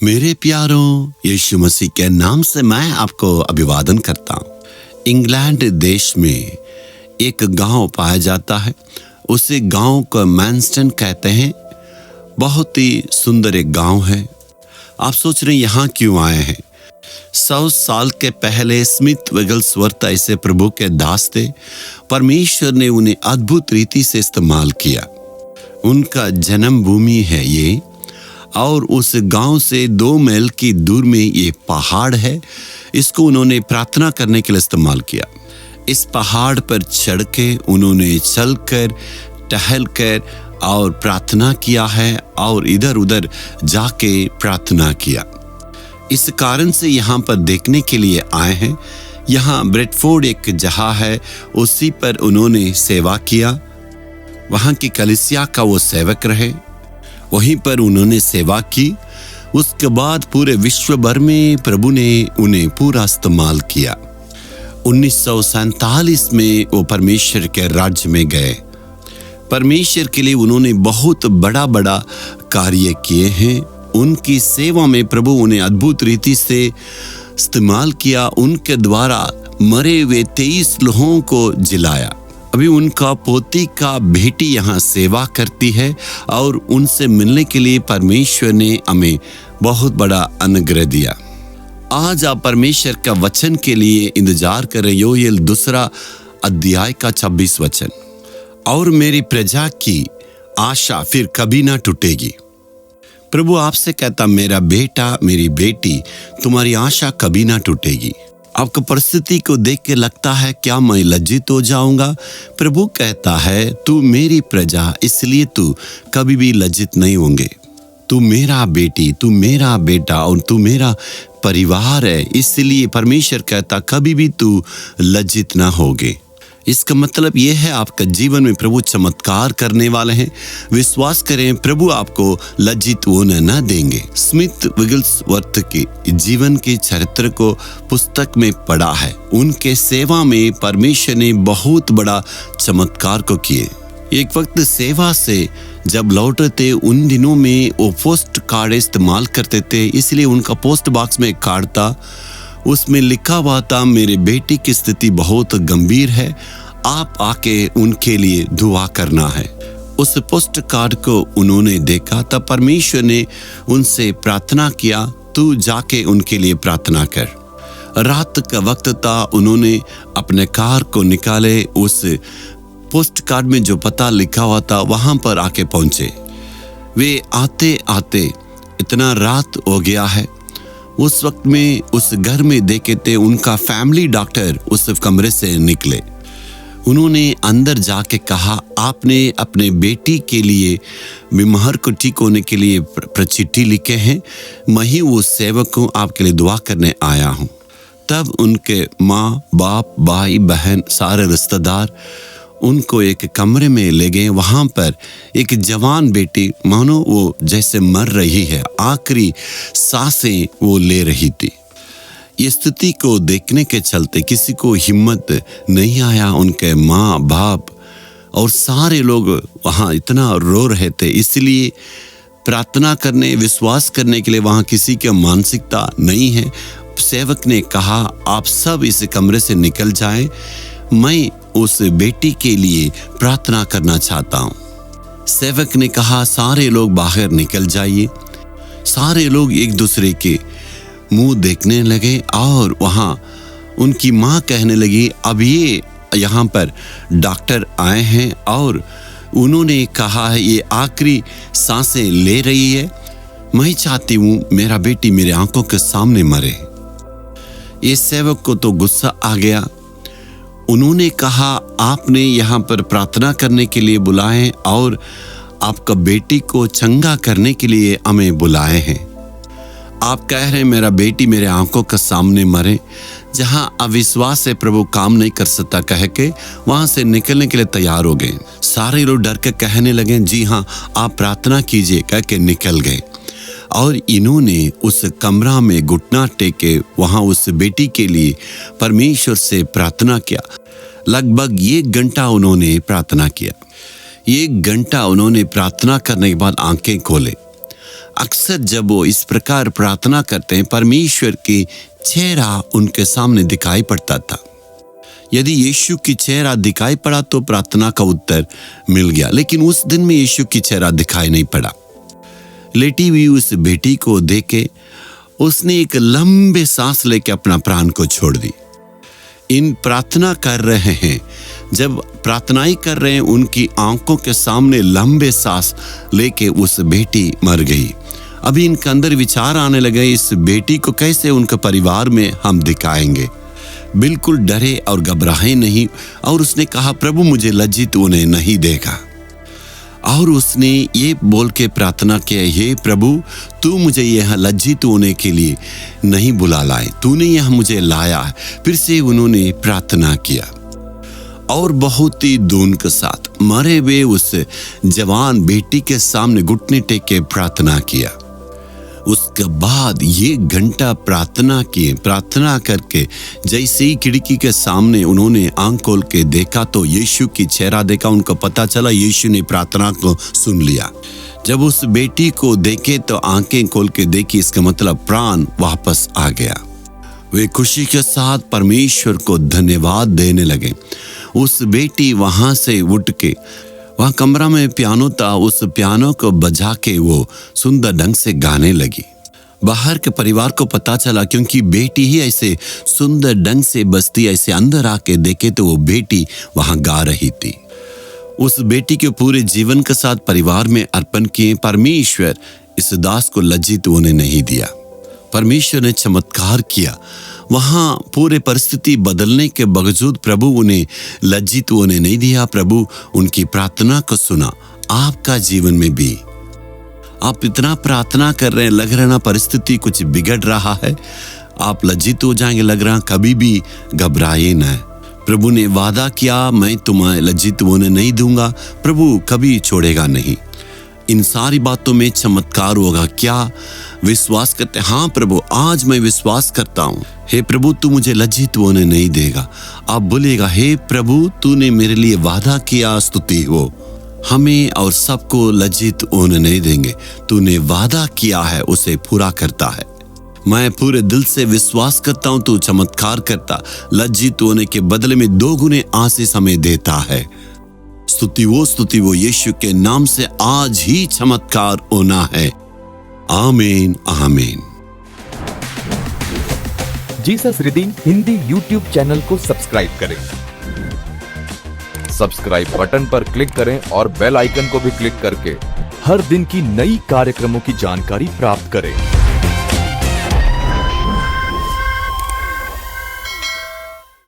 मेरे प्यारों, यीशु मसीह के नाम से मैं आपको अभिवादन करता हूँ। इंग्लैंड देश में एक गांव पाया जाता है। उसे गांव को मैनस्टन कहते हैं। बहुत ही सुंदर एक गांव है। आप सोच रहे हैं यहाँ क्यों आए हैं? 100 साल के पहले स्मिथ विगल्सवर्थ ऐसे प्रभु के दास थे। परमेश्वर ने उन्हें अद्भुत रीति से इस्तेमाल किया। उनका जन्म भूमि है ये, और उस गांव से 2 मील की दूर में ये पहाड़ है। इसको उन्होंने प्रार्थना करने के लिए इस्तेमाल किया। इस पहाड़ पर चढ़ के उन्होंने चलकर, टहलकर और प्रार्थना किया है, और इधर उधर जाके प्रार्थना किया। इस कारण से यहाँ पर देखने के लिए आए हैं। यहाँ ब्रेडफोर्ड एक जगह है, उसी पर उन्होंने सेवा किया। वहाँ की कलीसिया का वो सेवक रहे, वहीं पर उन्होंने सेवा की। उसके बाद पूरे विश्व भर में प्रभु ने उन्हें पूरा इस्तेमाल किया। 1947 में वो परमेश्वर के राज्य में गए। परमेश्वर के लिए उन्होंने बहुत बड़ा बड़ा कार्य किए हैं। उनकी सेवा में प्रभु उन्हें अद्भुत रीति से इस्तेमाल किया। उनके द्वारा मरे हुए 23 लोगों को जिलाया। अभी उनका पोती का बेटी यहाँ सेवा करती है, और उनसे मिलने के लिए परमेश्वर ने हमें बहुत बड़ा अनुग्रह दिया। आज आप परमेश्वर का वचन के लिए इंतजार कर रहे हो। योएल 2 अध्याय का 26 वचन। और मेरी प्रजा की आशा फिर कभी ना टूटेगी। प्रभु आपसे कहता, मेरा बेटा, मेरी बेटी, तुम्हारी आशा कभी ना टूटेगी। आपको परिस्थिति को देख के लगता है क्या मैं लज्जित हो जाऊंगा? प्रभु कहता है, तू मेरी प्रजा, इसलिए तू कभी भी लज्जित नहीं होंगे। तू मेरा बेटी, तू मेरा बेटा, और तू मेरा परिवार है। इसलिए परमेश्वर कहता, कभी भी तू लज्जित ना होगे। इसका मतलब यह है आपका जीवन में प्रभु चमत्कार करने वाले हैं। विश्वास करें, प्रभु आपको लज्जित होने न देंगे। स्मिथ विगल्सवर्थ के जीवन के चरित्र को पुस्तक में पढ़ा है। उनके सेवा में परमेश्वर ने बहुत बड़ा चमत्कार को किए। एक वक्त सेवा से जब लौटे थे, उन दिनों में वो पोस्ट कार्ड इस्तेमाल करते थे। इसलिए उनका पोस्ट बॉक्स में एक कार्ड था, उसमें लिखा हुआ था, मेरे बेटी की स्थिति बहुत गंभीर है, आप आके उनके लिए दुआ करना है। उस पोस्ट कार्ड को उन्होंने देखा, तब परमेश्वर ने उनसे प्रार्थना किया, तू जाके उनके लिए प्रार्थना कर। रात का वक्त था। उन्होंने अपने कार को निकाले, उस पोस्ट कार्ड में जो पता लिखा हुआ था वहां पर आके पहुंचे। वे आते आते इतना रात हो गया है। उस वक्त में उस घर में देखे थे, उनका फैमिली डॉक्टर उस कमरे से निकले। उन्होंने अंदर जाके कहा, आपने अपने बेटी के लिए बीमार को ठीक होने के लिए चिट्ठी लिखे हैं, मैं ही वो सेवक हूँ, आपके लिए दुआ करने आया हूँ। तब उनके माँ बाप, भाई बहन, सारे रिश्तेदार उनको एक कमरे में ले गए। वहाँ पर एक जवान बेटी, मानो वो जैसे मर रही है, आखिरी सांसें वो ले रही थी। ये स्थिति को देखने के चलते किसी को हिम्मत नहीं आया। उनके माँ बाप और सारे लोग वहाँ इतना रो रहे थे। इसलिए प्रार्थना करने, विश्वास करने के लिए वहाँ किसी की मानसिकता नहीं है। सेवक ने कहा, आप सब इस कमरे से निकल जाएं, मैं उस बेटी के लिए प्रार्थना करना चाहता हूँ। सेवक ने कहा, सारे लोग बाहर निकल जाइए। सारे लोग एक दूसरे के मुंह देखने लगे, और वहाँ उनकी माँ कहने लगी, अब ये यहाँ पर डॉक्टर आए हैं और उन्होंने कहा है ये आखिरी सांसें ले रही है, मैं चाहती हूँ मेरा बेटी मेरे आंखों के सामने मरे। ये सेवक को तो गुस्सा आ गया। उन्होंने कहा, आपने यहाँ पर प्रार्थना करने के लिए बुलाए और आपका बेटी को चंगा करने के लिए हमें बुलाए हैं। आप कह रहे हैं मेरा बेटी मेरे आंखों के सामने मरे। जहाँ अविश्वास से प्रभु काम नहीं कर सकता कह के वहाँ से निकलने के लिए तैयार हो गए। सारे लोग डर के कहने लगे, जी हाँ आप प्रार्थना कीजिए, कह के निकल गए। और इन्होंने उस कमरा में घुटना टेके वहाँ उस बेटी के लिए परमेश्वर से प्रार्थना किया। लगभग 1 घंटा उन्होंने प्रार्थना किया। 1 घंटा उन्होंने प्रार्थना करने के बाद आंखें खोले। अक्सर जब वो इस प्रकार प्रार्थना करते हैं, परमेश्वर की चेहरा उनके सामने दिखाई पड़ता था। यदि यीशु की चेहरा दिखाई पड़ा तो प्रार्थना का उत्तर मिल गया, लेकिन उस दिन में यीशु की चेहरा दिखाई नहीं पड़ा। लेटी हुई उस बेटी को देखे उसने एक लंबे सांस लेके अपना प्राण को छोड़ दी। इन प्रार्थना कर रहे हैं, जब प्रार्थनाएं कर रहे हैं, उनकी आंखों के सामने लंबे सांस लेके उस बेटी मर गई। अभी इनके अंदर विचार आने लगे, इस बेटी को कैसे उनके परिवार में हम दिखाएंगे। बिल्कुल डरे और घबराए नहीं, और उसने कहा, प्रभु मुझे लज्जित होने नहीं देगा। और उसने ये बोल के प्रार्थना किया, हे प्रभु तू मुझे यहाँ लज्जित होने के लिए नहीं बुला लाए, तूने यहाँ मुझे लाया है। फिर से उन्होंने प्रार्थना किया और बहुत ही धून के साथ मरे हुए उस जवान बेटी के सामने घुटने टेक के प्रार्थना किया। उसके बाद ये घंटा प्रार्थना की। प्रार्थना करके जैसे ही खिड़की के सामने उन्होंने आंख खोल के देखा तो यीशु की चेहरा देखा। उनको पता चला यीशु ने प्रार्थना को सुन लिया। जब उस बेटी को देखे तो आंखें खोल के देखी, इसका मतलब प्राण वापस आ गया। वे खुशी के साथ परमेश्वर को धन्यवाद देने लगे। उस बेटी वहां से उठ के, वहाँ कमरा में पियानो था, उस पियानो को बजा के वो सुंदर ढंग से गाने लगी। बाहर के परिवार को पता चला, क्योंकि बेटी ही ऐसे सुंदर ढंग से बजती, ऐसे अंदर आके देखे तो वो बेटी वहाँ गा रही थी। उस बेटी के पूरे जीवन के साथ परिवार में अर्पण किए। परमेश्वर इस दास को लज्जित होने नहीं दिया। परमेश्वर ने चमत्कार किया। वहाँ पूरे परिस्थिति बदलने के बावजूद प्रभु उन्हें लज्जित होने नहीं दिया। प्रभु उनकी प्रार्थना को सुना। आपका जीवन में भी आप इतना प्रार्थना कर रहे हैं, लग रहा ना परिस्थिति कुछ बिगड़ रहा है, आप लज्जित हो जाएंगे, लग रहा कभी भी घबराए न। प्रभु ने वादा किया, मैं तुम्हें लज्जित होने नहीं दूंगा। प्रभु कभी छोड़ेगा नहीं। इन सारी बातों में चमत्कार होगा। क्या विश्वास करते? हाँ प्रभु, आज मैं विश्वास करता हूँ। हे प्रभु तू मुझे लज्जित होने नहीं देगा। आप बोलेगा, हे प्रभु तूने मेरे लिए वादा किया, स्तुति हो। हमें और सबको लज्जित होने नहीं देंगे। तूने वादा किया है, उसे पूरा करता है। मैं पूरे दिल से विश्वास करता हूँ तू चमत्कार करता। लज्जित होने के बदले में 2 गुने आशीष हमें देता है। स्तुति वो यीशु के नाम से आज ही चमत्कार होना है। आमीन आमीन। Jesus redeem Hindi YouTube channel को सब्सक्राइब करें। सब्सक्राइब बटन पर क्लिक करें और बेल आइकन को भी क्लिक करके हर दिन की नई कार्यक्रमों की जानकारी प्राप्त करें।